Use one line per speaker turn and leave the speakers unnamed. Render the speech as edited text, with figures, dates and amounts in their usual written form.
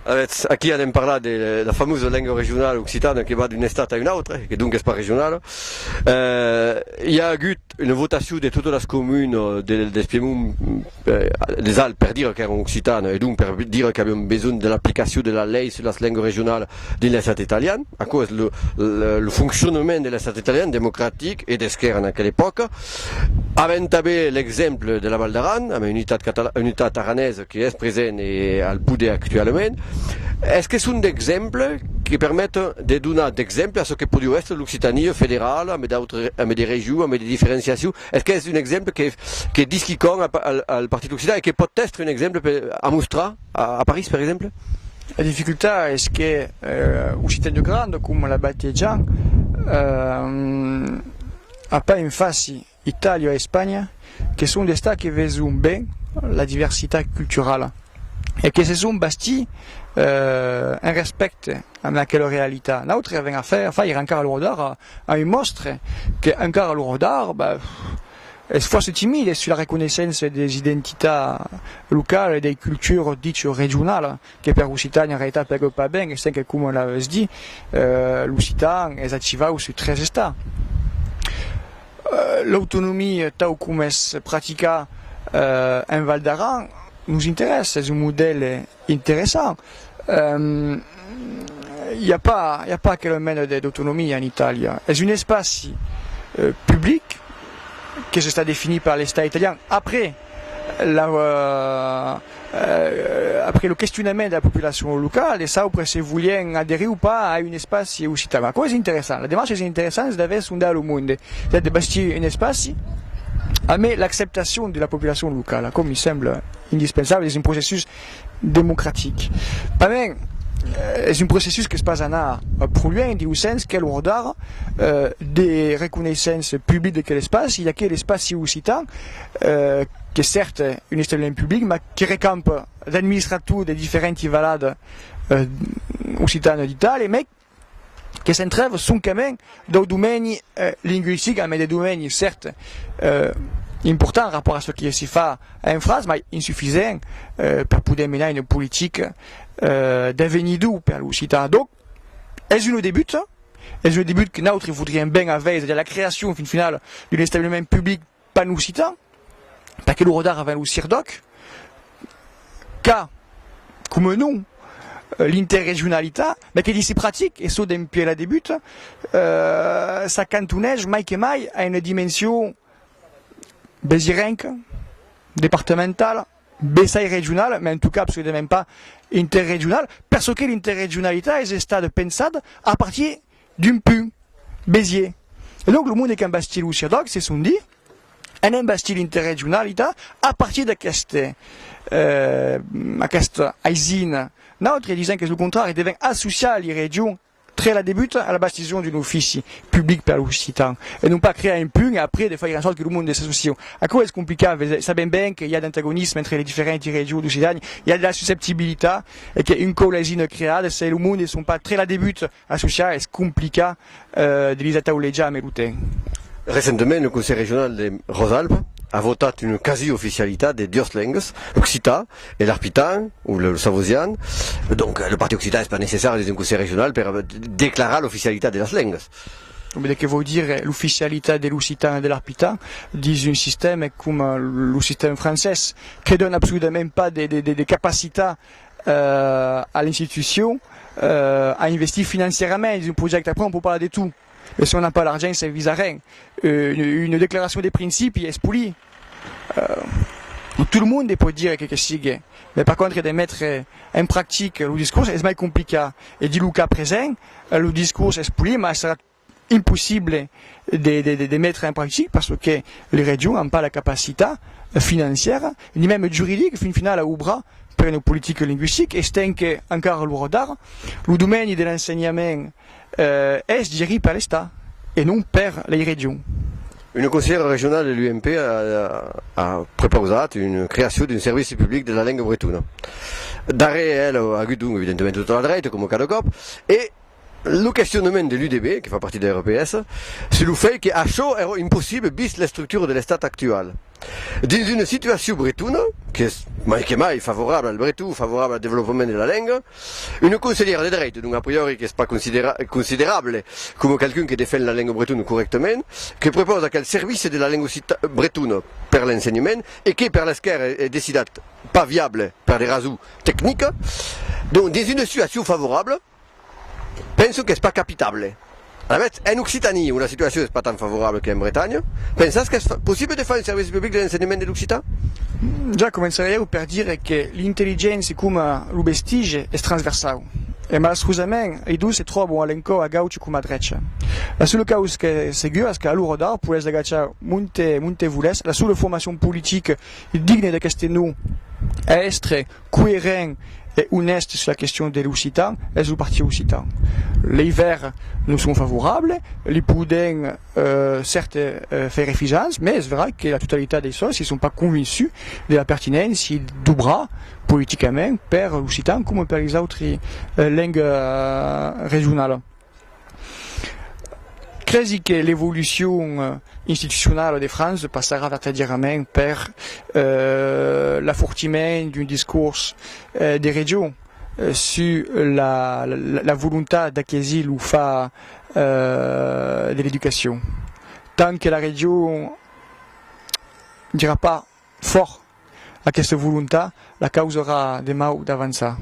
Aquí anem parlar de la famosa llengua regional occitana que va d'un estat a un altre, que donc és pas regional. Hi ha hagut una votació de totes les comunes del Piemont des Alpes per dire que eren occitanes et donc per dire que havíem besoin de l'aplicació de la llei sur les llengües regionals dins l'estat italià, a cause le funcionament de l'estat italià democràtic et d'esquerra en aquella època. Havent també l'exemple de la Val d'Aran, amb una unitat aranesa que és present al poder actualment. Est-ce que són d'exemples qui permettent de donar d'exemple a ce que podria ser l'Occitania fédérale, amb des régions, amb des différenciations? Est-ce que és un exemple que dis quiconque al Partit Occitan et que pot être un exemple à mostrar à Paris, per exemple?
La difficoltà è che Occitania grande, come la batteggiamo, ha pas in face Italia e Spagna, che sono dei stati che vedono bene la diversità culturale e che si sono bastiti un rispetto a quella realtà. L'altro aveva a fare ancora loro d'art a un mostre che ancora loro d'art è forse timide sulla riconoscenza delle identità locali e delle culture dice regionali, che per l'Occitania in realtà pega pas bene, e che come l'avete detto, l'Occitania è attivato su tre stati. L'autonomie telle come è praticata in Val d'Aran nous interessa, è un modello interessante. Il n'y a pas quel domaine d'autonomie en Italie. C'est un espace public qui est défini par l'État italien après le questionnement de la population locale, et ça, après, si vous voulez adhérer ou pas à un espace occitan. Quoi, c'est intéressant. La démarche est intéressante, c'est d'avoir sondé le monde. C'est de bâtir un espace, mais l'acceptation de la population locale, comme il semble indispensable, c'est un processus démocratique. Pas même, c'est un processus qui se passe en art pour lui, du sens qu'elle ordonne des reconnaissances publiques de quel espace. Il y a quel espace occitan, qui est certes un établissement public, mais qui récampe l'administrateur des différentes valades occitanes d'Italie, mais che si entrave sono quand même dans le domaine linguistique, mais des domaines certes importants par rapport à ce qui se fait en France, mais insuffisants pour pouvoir mener une politique d'avenir pour l'Occitan. Donc, est-ce un début? Est-ce un début que nous voudrions bien avoir, c'est-à-dire la création finale d'un établissement public pan-occitan, parce que le radar avait le CIRDOC, car, comme nous, l'interrégionalité, mais qui est pratique, et ça depuis la début, ça cantonneige, mai que mai, à une dimension bézirenque, départementale, bessaille régionale, mais en tout cas absolument pas interrégionale, parce que l'interrégionalité est stade pensée à partir d'un pu Béziers. Et donc le monde est qu'un bastille ou CIRDOC, c'est son dit, un bastille interrégionalité à partir de cette aisine. Notre disant que le contraire, il devient associé à les régions très la débute à la bastison d'une office public par l'Occitan. Et non pas créer un pung et après de faire en sorte que le monde s'associe. À quoi est-ce compliqué? Vous savez bien qu'il y a d'antagonisme entre les différentes régions d'Occitan, il y a de la susceptibilité, et qu'une collaisine créée, c'est le monde ne sont pas très la débute associés, et c'est compliqué de les attaquer à Méloutin.
Récemment, le Conseil régional des Rosalpes a voté une quasi-officialité des deux langues, l'occitan et l'arpitan, ou le savosian. Donc, le Parti occitan n'est pas nécessaire dans un conseil régional pour déclarer l'officialité de las langues.
Mais que veut dire l'officialité de l'occitan et de l'arpitan dans un système comme le système français, qui donne absolument pas de capacités à l'institution à investir financièrement dans un projet. Après, on peut parler de tout. Et si on n'a pas l'argent, ça ne vise à rien. Une déclaration des principes est polie. Tout le monde peut dire quelque chose. Mais par contre, de mettre en pratique le discours, c'est plus compliqué. Et du cas présent, le discours est poli, mais ça sera impossible de mettre en pratique parce que les régions n'ont pas la capacité financière, ni même juridique, finale à bras pour une politique linguistique. Et c'est encore le radar. Le domaine de l'enseignement est géré par l'État et non par les régions.
Une conseillère régionale de l'UMP a proposé une création d'un service public de la langue bretone. Derrière elle a eu évidemment toute la droite comme Cadocop et le questionnement de l'UDB, qui fait partie de l'RPS, c'est le fait qu'à chaud est impossible bis la structure de l'État actuel. dans une situation bretonne, qui est mai favorable au breton, favorable au développement de la langue, une conseillère de droit, donc a priori qui n'est pas considérable comme quelqu'un qui défend la langue bretonne correctement, qui propose quel service de la langue bretonne pour l'enseignement et qui per l'esquerre est décidé pas viable par des raisons techniques, donc dans une situation favorable, penso que n'est pas capitable. En Occitanie, où la situation n'est pas tant favorable qu'en Bretagne, pensez que c'est possible de faire un service public de l'enseignement de l'Occitan?
Già comincerei per dire che l'intelligenza come lo vestige è trasversale. E malscusamente i due si trovano all'inco a gauci come a dreccia. La sola causa che è sicura è che a loro da può essere agganciare molte vules, la sola formazione politica digna di questo noi è essere coerente et honnête sur la question de l'Occitan, est le parti Occitan. Les Verts nous sont favorables, les Poudins, certes, fait référence, mais c'est vrai que la totalité des sols ne sont pas convaincus de la pertinence du bras politiquement per l'Occitan comme per les autres langues régionales. Credi que l'évolution institutionnelle de France passera vertadièrement par l'affortiment d'un discours des régions sur la volonté d'acquérir ou fa de l'éducation. Tant que la région ne dira pas fort à cette volonté, la cause aura des maux d'avancer.